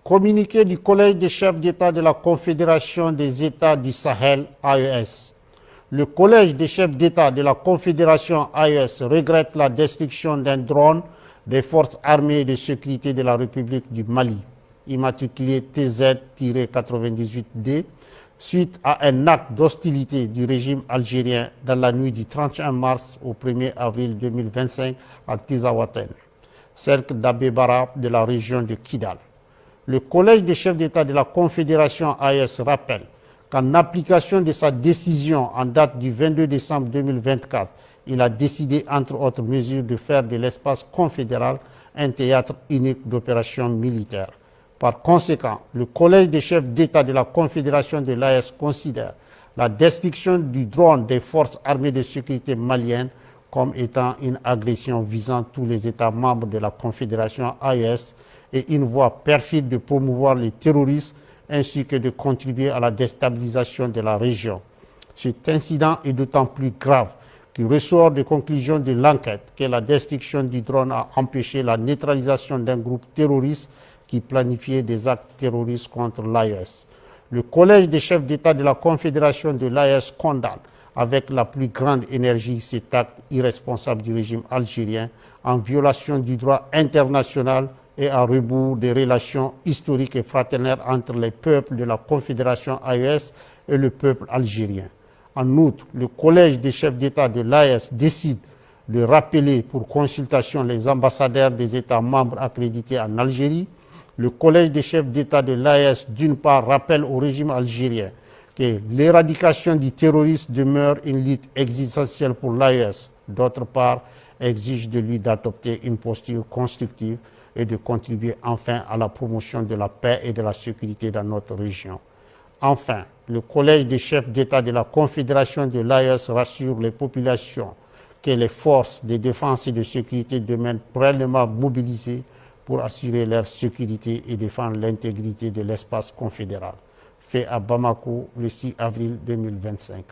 Communiqué du Collège des chefs d'État de la Confédération des États du Sahel, AES. Le Collège des chefs d'État de la Confédération AES regrette la destruction d'un drone des forces armées et de sécurité de la République du Mali, immatriculé TZ-98D, suite à un acte d'hostilité du régime algérien dans la nuit du 31 mars au 1er avril 2025 à Tizawaten, cercle d'Abbé Bara de la région de Kidal. Le Collège des chefs d'État de la Confédération AES rappelle qu'en application de sa décision en date du 22 décembre 2024, il a décidé, entre autres mesures, de faire de l'espace confédéral un théâtre unique d'opérations militaires. Par conséquent, le Collège des chefs d'État de la Confédération de l'AES considère la destruction du drone des forces armées de sécurité maliennes comme étant une agression visant tous les États membres de la Confédération AES et une voie perfide de promouvoir les terroristes ainsi que de contribuer à la déstabilisation de la région. Cet incident est d'autant plus grave qu'il ressort des conclusions de l'enquête que la destruction du drone a empêché la neutralisation d'un groupe terroriste qui planifiait des actes terroristes contre l'AES. Le Collège des chefs d'État de la Confédération de l'AES condamne avec la plus grande énergie cet acte irresponsable du régime algérien en violation du droit international et à rebours des relations historiques et fraternelles entre les peuples de la Confédération AES et le peuple algérien. En outre, le Collège des chefs d'État de l'AES décide de rappeler pour consultation les ambassadeurs des États membres accrédités en Algérie. Le Collège des chefs d'État de l'AES, d'une part, rappelle au régime algérien que l'éradication du terrorisme demeure une lutte existentielle pour l'AES. D'autre part, exige de lui d'adopter une posture constructive et de contribuer enfin à la promotion de la paix et de la sécurité dans notre région. Enfin, le Collège des chefs d'État de la Confédération de l'AES rassure les populations que les forces de défense et de sécurité demeurent pleinement mobilisées pour assurer leur sécurité et défendre l'intégrité de l'espace confédéral. Fait à Bamako le 6 avril 2025.